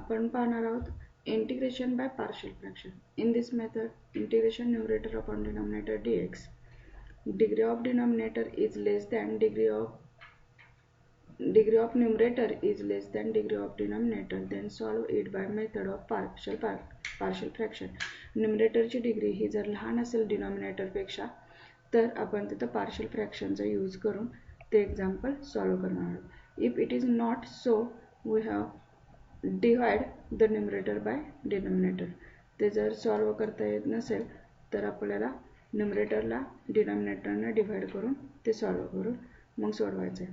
आपण पाहणार आहोत integration by partial fraction. In this method integration numerator upon denominator dx. Degree of denominator is less than degree of numerator is less than degree of denominator. Then solve it by method of partial fraction. Numerator ची degree ही जर लहान असेल denominator पेक्षा तर आपण तिथे partial फ्रॅक्शनचा use करून ते एक्झाम्पल सॉल्व करणार आहोत. If it is not so, we have divide the numerator by denominator. ते जर सॉल्व करता येत नसेल तर आपल्याला न्यूमरेटरला डिनॉमिनेटरने डिवाइड करून ते सॉल्व करून मग सोडवायचे.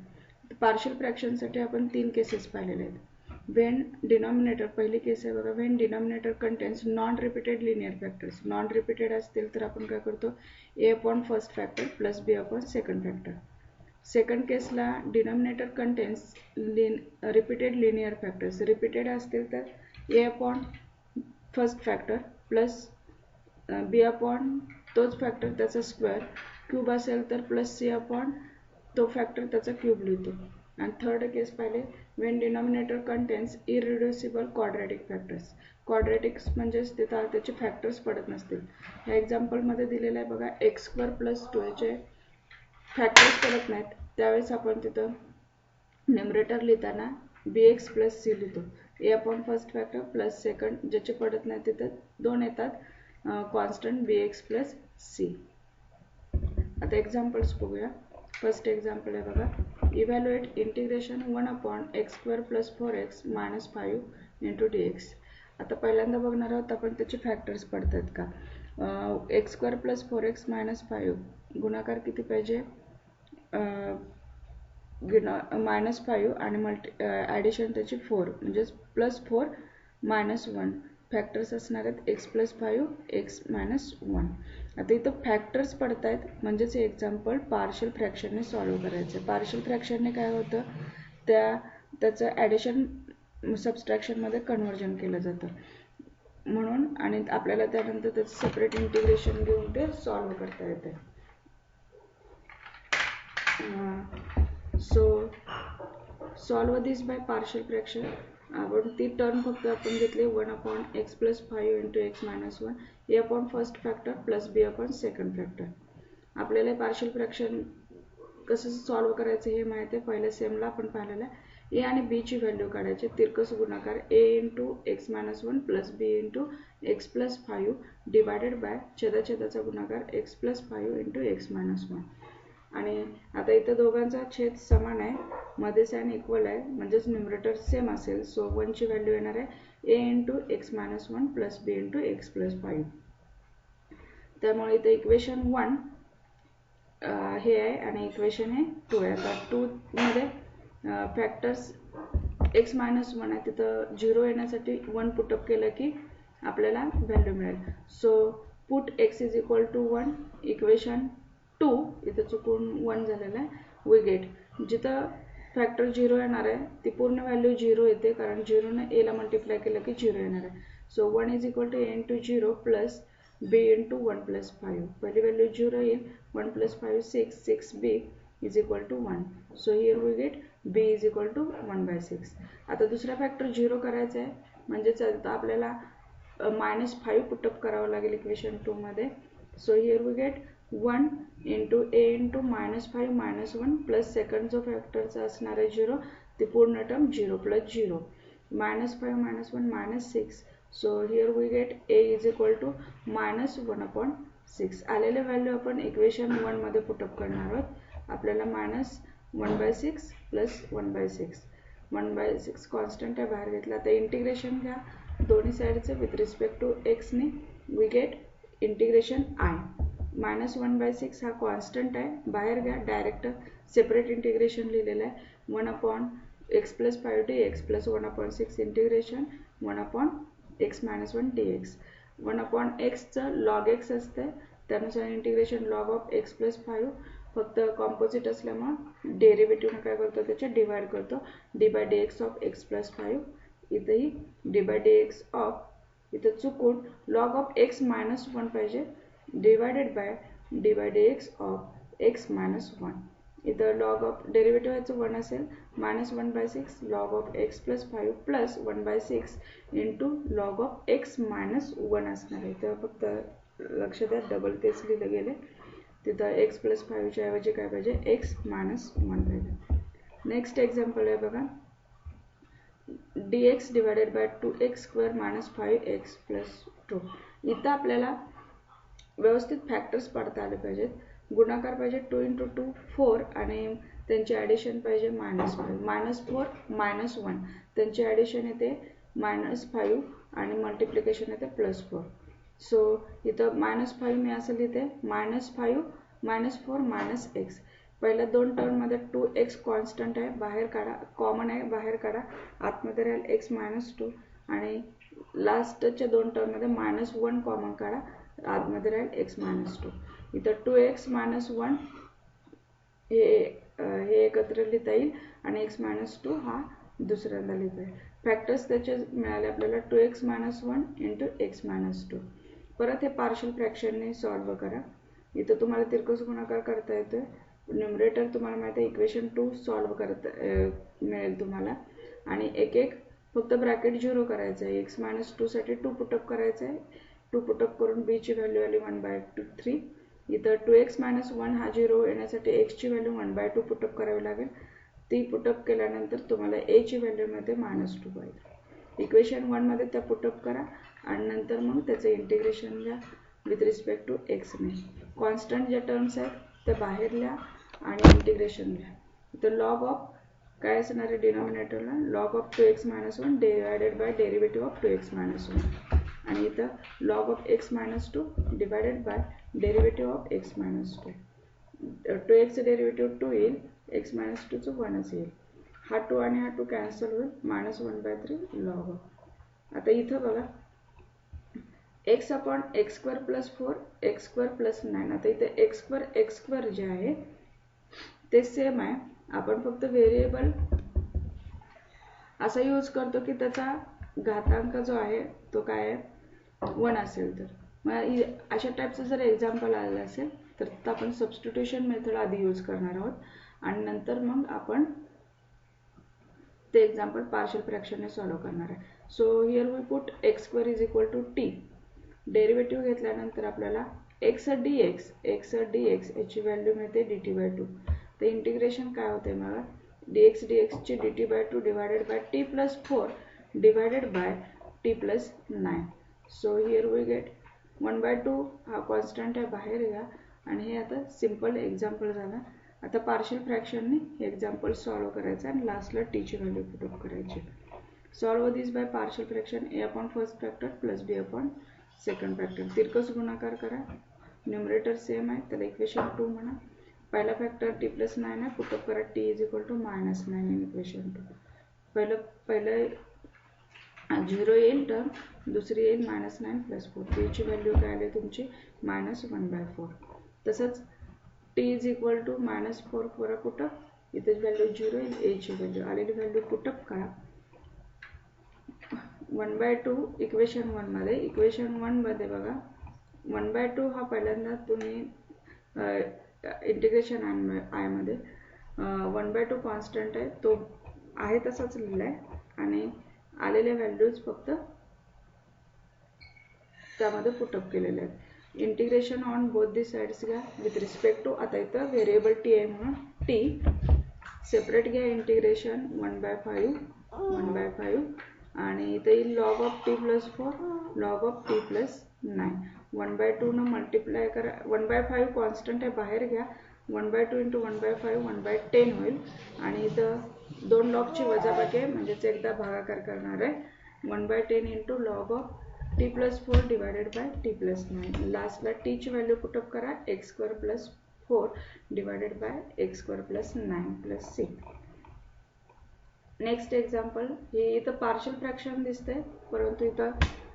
पार्शियल फ्रॅक्शन साठी आपण तीन केसेस पाहिलेले आहेत. व्हेन डिनॉमिनेटर पहिली केस आहे बघा, when denominator contains non repeated linear factors. Non repeated असतील तर आपण काय करतो, a upon first factor plus b upon second factor. Second केसला denominator contains repeated linear factors. Repeated असतील तर a upon first factor plus b upon तोच factor त्याचा स्क्वेअर. क्यूब असेल तर प्लस c अपॉन तो फॅक्टर त्याचा क्यूब लिहितो. आणि थर्ड केस पाहिले, when denominator contains irreducible quadratic factors. क्वाड्रॅटिक्स म्हणजेच तिथं त्याचे फॅक्टर्स पडत नसतील. या एक्झाम्पलमध्ये दिलेलं आहे बघा, x² प्लस 2a फॅक्टर्स पडत नाहीत, त्यावेळेस आपण तिथं न्यूमरेटर लिहिताना bx प्लस c लिहितो. a upon first factor plus second ज्याचे पडत नाही तिथं दोन येतात कॉन्स्टंट bx प्लस c. आता एक्झाम्पल्स बघूया. फर्स्ट एक्झाम्पल आहे बघा, evaluate integration 1 upon x² plus 4x minus 5 into dx. आता पहिल्यांदा बघणार आहोत आपण त्याचे फॅक्टर्स पडतात का. x² प्लस 4x मायनस 5 गुणाकार किती पाहिजे, -5 आणि ॲडिशन त्याची 4 म्हणजे प्लस 4 मायनस 1. फॅक्टर्स असणार आहेत x प्लस 5 x मायनस 1. आता इथं फॅक्टर्स पडत आहेत म्हणजेच हे एक्झाम्पल पार्शियल फ्रॅक्शनने सॉल्व करायचं. पार्शियल फ्रॅक्शनने काय होतं, त्याचं ॲडिशन सबस्ट्रॅक्शनमध्ये कन्व्हर्जन केलं जातं म्हणून, आणि आपल्याला त्यानंतर त्याचं सेपरेट इंटिग्रेशन घेऊन ते सॉल्व करता येते. So solve this by partial fraction. आपण ती टर्म फक्त आपण घेतली 1 upon x plus 5 into x minus 1 a upon first factor plus b upon second factor. आपल्याला पार्शियल फ्रॅक्शन कसं सॉल्व करायचं हे माहिती आहे. पहिल्या सेमला आपण पाहिलेलं आहे. a आणि b ची व्हॅल्यू काढायची. तिरकस गुणाकार a into x minus 1 plus b into x plus 5 divided by छेदाछेदाचा गुणाकार x plus 5 into x minus 1. आणि आता इथं दोघांचा छेद समान आहे, मध्ये साइन इक्वल आहे म्हणजेच न्यूमरेटर सेम असेल. सो 1 ची व्हॅल्यू येणार आहे a into x minus 1 plus b into x plus 5. त्यामुळे इथे इक्वेशन 1 हे आहे आणि इक्वेशन हे 2 आहे. आता 2 मध्ये फॅक्टर्स x मायनस 1 आहे, तिथं 0 येण्यासाठी 1 पुटअप केलं की आपल्याला व्हॅल्यू मिळेल. So put x is equal to 1 equation 2 इथं चुकून 1 झालेलं आहे. वी गेट जिथं फॅक्टर 0 येणार आहे ती पूर्ण व्हॅल्यू 0 येते कारण 0 ने a ला मल्टिप्लाय केलं की 0 येणार आहे. So 1 is equal to a into 0 plus b into 1 plus 5. पहिली व्हॅल्यू 0 येईल, 1 plus 5 6, 6b is equal to 1. So here we get b is equal to 1/6. आता दुसरा फॅक्टर 0 करायचा आहे म्हणजेच आपल्याला -5 पुटअप करावं लागेल इक्वेशन 2 मध्ये. So here we get 1 into a into -5 minus 1 plus second जो फॅक्टरचा असणार आहे 0 ती पूर्ण term 0 plus 0 -5 minus 1 minus 6. So here we get a is equal to -1/6. आलेले व्हॅल्यू आपण इक्वेशन 1 मध्ये पुटअप करणार आहोत. आपल्याला -1/6 प्लस 1/6 1/6 कॉन्स्टंट आहे बाहेर घेतला. आता इंटिग्रेशन घ्या दोन्ही साईडचे विथ रिस्पेक्ट टू x ने. We get integration i. -1/6 हा कॉन्स्टंट आहे, बाहेर घ्या, डायरेक्ट सेपरेट इंटिग्रेशन लिहिलेलं आहे. 1 upon x plus 5 dx plus 1 upon 6 integration 1 upon x minus 1 dx. 1 upon xचं लॉग x असते त्यानुसार integration log of x plus 5. फक्त कॉम्पोजिट असल्यामुळे डेरिव्हेटिव्ह काय करतो त्याच्या डिवाइड करतो. d by dx of x plus 5. इथंही d बाय dx ऑफ इथं चुकून लॉग ऑफ x मायनस 1 पाहिजे divided by d by dx of x minus 1. इथं लॉग ऑफ डेरिव्हेटिव्ह याचं 1 असेल -1/6 log of x plus 5 plus 1/6 into log of x minus 1 असणार आहे. तर फक्त लक्ष द्या डबल तेच लिहिलं गेले. तिथं x plus 5 च्या ऐवजी काय पाहिजे x minus 1 पाहिजे. नेक्स्ट एक्झाम्पल आहे बघा dx divided by 2x square minus 5x plus 2. इथं आपल्याला व्यवस्थित फॅक्टर्स पाडता आले पाहिजेत. गुणाकार पाहिजे 2 × 2 4 आणि त्यांची ॲडिशन पाहिजे -5 -4 -1 त्यांची ॲडिशन येते -5 आणि मल्टिप्लिकेशन येते +4. सो इथं -5 मी असं लिहिते -5 -4 -x. पहिल्या दोन टर्ममध्ये 2x कॉन्स्टंट आहे बाहेर काढा, कॉमन आहे बाहेर काढा, आतमध्ये राहील x -2 आणि लास्टच्या दोन टर्ममध्ये -1 कॉमन काढा, आतमध्ये राहील x -2. इथं 2x - 1 हे एकत्र लिहिता येईल आणि x -2 हा दुसऱ्यांदा लिहिता येईल. फॅक्टर्स त्याचे मिळाले आपल्याला 2x - 1 इंटू x -2. परत हे पार्शियल फ्रॅक्शनने सॉल्व करा. इथं तुम्हाला तिरकस गुणाकार करता येतोय. न्यूमरेटर तुम्हाला माहिती आहे इक्वेशन 2 सॉल्व करता मिळेल तुम्हाला आणि एक एक फक्त ब्रॅकेट 0 करायचं आहे. x -2 साठी 2 पुटअप करायचं आहे. 2 पुटअप करून b ची व्हॅल्यू आली 1/3. इथं 2x - 1 हा 0 येण्यासाठी x ची व्हॅल्यू 1/2 पुटअप करावी लागेल. ती पुटअप केल्यानंतर तुम्हाला a ची व्हॅल्यू मिळते -2 पाहिजे. इक्वेशन 1 मध्ये त्या पुटअप करा आणि नंतर मग त्याचं इंटिग्रेशन घ्या विथ रिस्पेक्ट टू x ने. कॉन्स्टंट ज्या टर्म्स आहेत त्या बाहेर लिहा आणि इंटिग्रेशन घ्या. इथं लॉग ऑफ काय असणार आहे डिनॉमिनेटरला log of 2x - 1 divided by derivative of 2x - 1 आणि इथं log of x -2 divided by derivative of x -2. 2x derivative 2 येईल, x -2 चं 1च येईल. हा 2 आणि हा 2 कॅन्सल होईल -1/3 लॉग ऑफ. आता इथं बघा x/x² + 4 x² + 9. आता इथे x² जे आहे ते सेम आहे. आपण फक्त व्हेरिएबल असा यूज करतो की त्याचा घातांक जो आहे तो काय आहे 1 असेल. तर मग अशा टाईपचं जर एक्झाम्पल आलं असेल तर आपण सबस्टिट्यूशन मेथड आधी यूज करणार आहोत आणि नंतर मग आपण ते एक्झाम्पल पार्शियल फ्रॅक्शनने सॉल्व करणार आहे. So here we put x² = t. Derivative घेतल्यानंतर आपल्याला x dx याची व्हॅल्यू मिळते dt/2. तर इंटिग्रेशन काय होते मग dx ची dt/2 divided by t + 4 divided by t + 9. So here we get 1/2 हा कॉन्स्टंट आहे बाहेर घ्या आणि हे आता सिंपल एक्झाम्पल झाला. आता पार्शियल फ्रॅक्शनने हे एक्झाम्पल सॉल्व करायचं आणि लास्टला t ची व्हॅल्यू पुटअप करायची. Solve this by partial fraction a/1 factor plus b/2 factor. तिरकस गुणाकार करा. न्यूमरेटर सेम आहे त्याला इक्वेशन 2 म्हणा. पहिला फॅक्टर t + 9 आहे, पुटअप करा t = -9 इन इक्वेशन 2. पहिलं 0 येईल टर्म, दुसरी येईल -9 + 4. t ची व्हॅल्यू काय आली तुमची -1/4. तसंच t = -4 करा पुटअप. इथे व्हॅल्यू 0 येईल, a ची व्हॅल्यू आलेली व्हॅल्यू पुटअप करा. 1/2 इक्वेशन 1 मध्ये. इक्वेशन 1 मध्ये बघा 1/2 हा पहिल्यांदा तुम्ही इंटिग्रेशन आय मध्ये 1/2 कॉन्स्टंट आहे तो आहे तसाच लिहिलाय आणि आलेल्या व्हॅल्यूज फक्त त्यामध्ये पुटअप केलेले आहेत. Integration on both the sides घ्या विथ रिस्पेक्ट टू. आता इथं व्हेरिएबल t आहे म्हणून t सेपरेट घ्या. इंटिग्रेशन 1/5 आणि इथे येईल log of t + 4 log of t + 9. 1/2 न मल्टिप्लाय करा. 1/5 कॉन्स्टंट आहे बाहेर घ्या. 1/2 × 1/5 1/10 होईल आणि इथं 2 लॉगची वजाबाकी आहे म्हणजेच एकदा भागाकार करणार आहे. 1/10 × log of t + 4 divided by t + 9. लास्टला t ची व्हॅल्यू पुटअप करा x² + 4 divided bye x² + 9 + 6. Next example हे इथं पार्शियल फ्रॅक्शन दिसतंय परंतु इथं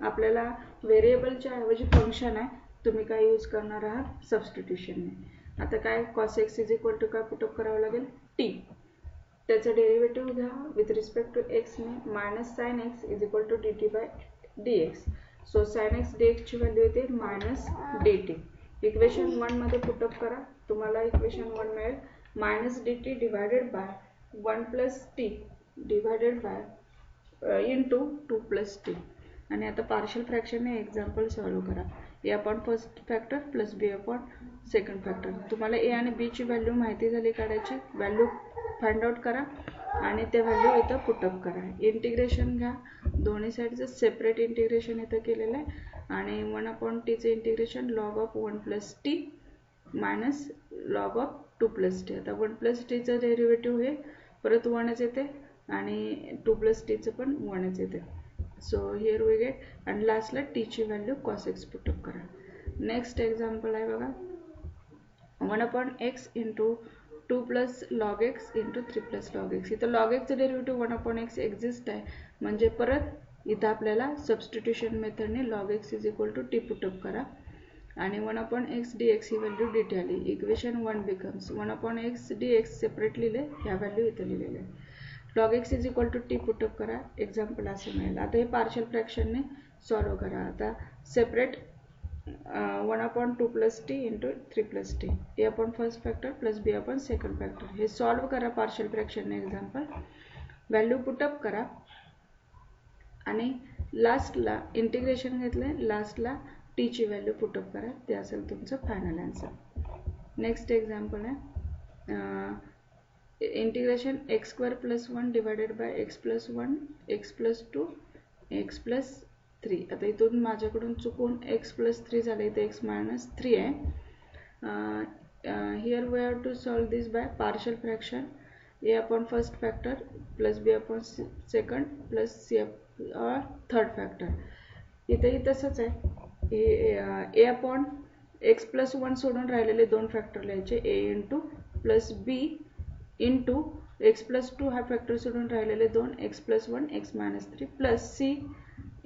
आपल्याला व्हेरिएबलच्या ऐवजी फंक्शन आहे. तुम्ही काय यूज करणार आहात सबस्टिट्यूशनने. आता काय cos x = काय पुटअप करावं लागेल t. त्याचं डेरिव्हेटिव्ह घ्या विथ रिस्पेक्ट टू x ने -sin x = dt/dx. So sin x dx ची व्हॅल्यू येते -dt. इक्वेशन 1 मध्ये पुटअप करा. तुम्हाला इक्वेशन 1 मिळेल minus D T divided by 1 plus T divided by into 2 plus T. आणि आता पार्शियल फ्रॅक्शनने एक्झाम्पल सॉल्व करा. ए अपॉन फर्स्ट फॅक्टर प्लस बी अपॉन सेकंड फॅक्टर. तुम्हाला ए आणि बी ची व्हॅल्यू माहिती झाली काढायची. व्हॅल्यू फाइंड आउट करा आणि त्या व्हॅल्यू इथं पुटअप करा. इंटिग्रेशन घ्या. दोन्ही साईडचं सेपरेट इंटिग्रेशन इथं केलेलं आहे आणि 1 अपॉन टीचं integration log of 1 plus T minus log of 2 plus T. आता 1 प्लस टीचं डेरिव्हेटिव्ह हे परत 1च येते आणि 2 प्लस टीचं पण 1च येते. So here we get. आणि लास्टला टीची व्हॅल्यू कॉस एक्स पुटअप करा. नेक्स्ट एक्झाम्पल आहे बघा. 1 upon x into 2 plus log x into 3 plus log x. इथं लॉग एक्सचं डेरिव्हेटिव्ह 1 अपॉन एक्स एक्झिस्ट आहे म्हणजे परत इथं आपल्याला सबस्टिट्यूशन मेथडने log x is equal to t put up करा आणि 1 अपॉन एक्स डी एक्स ही व्हॅल्यू डी टी आली. Equation 1 becomes 1 upon x d x separate लिहिले, ह्या व्हॅल्यू इथं लिहिलेले आहे. Log x is equal to t put up करा. एक्झाम्पल असं मिळेल. आता हे पार्शियल फ्रॅक्शनने सॉल्व करा. आता separate 1 upon 2 plus t into 3 plus t. A upon first factor plus B upon second factor. हे सॉल्व करा पार्शियल फ्रॅक्शनने एक्झाम्पल. व्हॅल्यू पुटअप करा आणि लास्टला इंटिग्रेशन घेतलं, लास्टला टीची व्हॅल्यू पुटअप करा. ते असेल तुमचं फायनल आन्सर. नेक्स्ट एक्झाम्पल आहे integration x square plus 1 divided bye x plus 1 x plus 2 x plus 3. आता इथून माझ्याकडून चुकून एक्स प्लस 3 झालं, इथे एक्स मायनस 3 आहे. Here we have to solve this by partial fraction. A upon first factor plus B upon second plus C third factor. इथेही तसंच आहे. ए अपॉन एक्स प्लस 1 सोडून राहिलेले 2 फॅक्टर लिहायचे. A into plus B into x plus 2 हा factor सोडून राहिलेले 2 x plus 1 x minus 3 plus C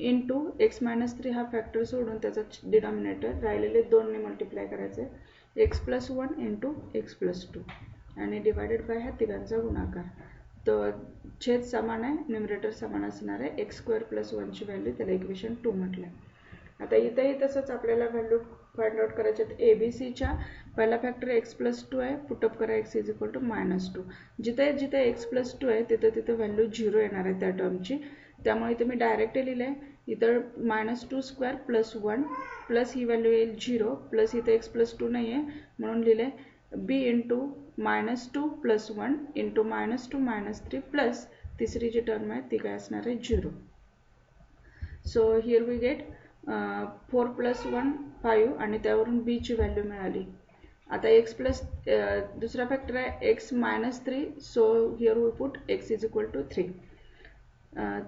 into x minus 3 हा फॅक्टर सोडून त्याचा डिनॉमिनेटर राहिलेले 2 ने मल्टिप्लाय करायचे. X plus 1 into x plus 2 आणि डिवायडेड बाय ह्या तिघांचा गुणाकार. तर छेद समान आहे, न्यूमरेटर समान असणार आहे. एक्स स्क्वेअर प्लस 1ची व्हॅल्यू त्याला इक्वेशन 2 म्हटलं. आता इथंही तसंच आपल्याला व्हॅल्यू फाइंड आउट करायचे आहेत. ए बी सीच्या पहिला फॅक्टर एक्स प्लस 2 आहे, पुटअप करा x is equal to minus 2. जिथे जिथे एक्स प्लस 2 आहे तिथं तिथं व्हॅल्यू 0 येणार आहे त्या टर्मची. त्यामुळे इथे मी डायरेक्ट लिहिले आहे. इथं मायनस 2 स्क्वेअर प्लस 1 प्लस ही व्हॅल्यू येईल 0 प्लस इथे एक्स प्लस 2 नाही आहे म्हणून लिहिले b into minus 2 plus 1 into minus 2 minus 3 plus तिसरी जी टर्म आहे ती काय असणार आहे 0. So here we get 4 plus 1 5 आणि त्यावरून बी ची व्हॅल्यू मिळाली. आता एक्स प्लस दुसरा फॅक्टर आहे x minus 3. So here we put x is equal to 3.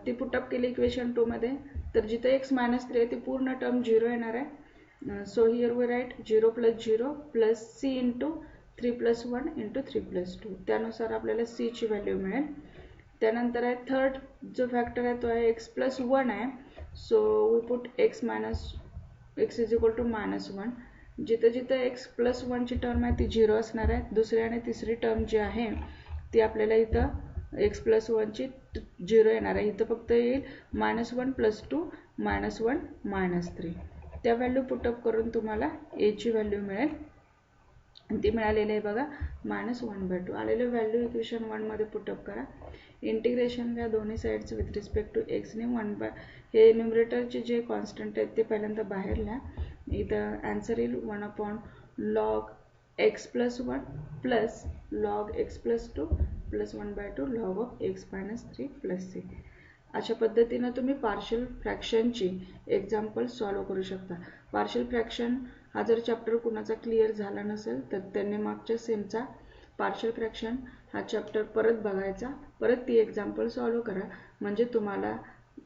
ती पुटअप केली इक्वेशन 2 मध्ये. तर जिथे एक्स मायनस 3 आहे ती पूर्ण टर्म 0 येणार आहे. So here we write 0 plus 0 plus C into 3 plus 1 into 3 plus 2. त्यानुसार आपल्याला सी ची व्हॅल्यू मिळेल. त्यानंतर आहे थर्ड जो फॅक्टर आहे तो आहे एक्स प्लस 1 आहे. So we put x minus x is equal to minus 1. जिथे जिथे एक्स प्लस 1ची टर्म आहे ती 0 असणार आहे. दुसरी आणि तिसरी टर्म जी आहे ती आपल्याला इथं एक्स प्लस 1ची 0 येणार आहे. इथं फक्त येईल मायनस 1 प्लस 2 मायनस 1 मायनस 3. त्या व्हॅल्यू पुटअप करून तुम्हाला ए ची व्हॅल्यू मिळेल. ती मिळालेली आहे बघा मायनस 1/2. आलेलं व्हॅल्यू इक्वेशन 1 मध्ये पुटअप करा. इंटिग्रेशन घ्या दोन्ही साईडचं विथ रिस्पेक्ट टू एक्सने 1 हे न्यूमरेटरचे जे कॉन्स्टंट आहेत ते पहिल्यांदा बाहेर लिहा. इथं आन्सर येईल 1 upon log x plus 1 plus log x plus 2 plus 1/2 log of x minus 3 plus C. अशा पद्धतीनं तुम्ही पार्शियल फ्रॅक्शनची एक्झाम्पल सॉल्व करू शकता. पार्शियल फ्रॅक्शन हा जर चॅप्टर कुणाचा क्लिअर झाला नसेल तर त्यांनी मागच्या सेमचा पार्शियल फ्रॅक्शन हा चॅप्टर परत बघायचा, परत ती एक्झाम्पल सॉल्व करा. म्हणजे तुम्हाला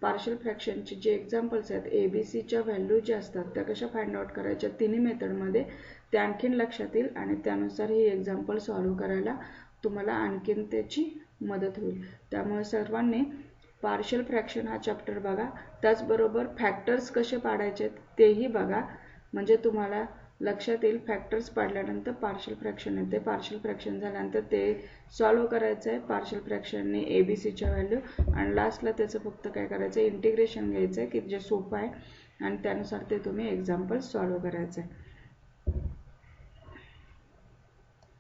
पार्शियल फ्रॅक्शनचे जे एक्झाम्पल्स आहेत ए बी सीच्या व्हॅल्यू ज्या असतात त्या कशा फाइंड आउट करायच्या तिन्ही मेथडमध्ये ते आणखीन लक्षात येईल आणि त्यानुसार ही एक्झाम्पल सॉल्व करायला तुम्हाला आणखीन त्याची मदत होईल. त्यामुळे सर्वांनी पार्शियल फ्रॅक्शन हा चॅप्टर बघा. त्याचबरोबर फॅक्टर्स कसे पाडायचे तेही बघा. म्हणजे तुम्हाला लक्षात येईल फॅक्टर्स पाडल्यानंतर पार्शियल फ्रॅक्शन येते. पार्शियल फ्रॅक्शन झाल्यानंतर ते सॉल्व करायचं आहे पार्शियल फ्रॅक्शनने ए बी सीच्या व्हॅल्यू आणि लास्टला त्याचं फक्त काय करायचं इंटिग्रेशन घ्यायचं आहे की जे सोपं आहे आणि त्यानुसार ते तुम्ही एक्झाम्पल सॉल्व करायचं आहे.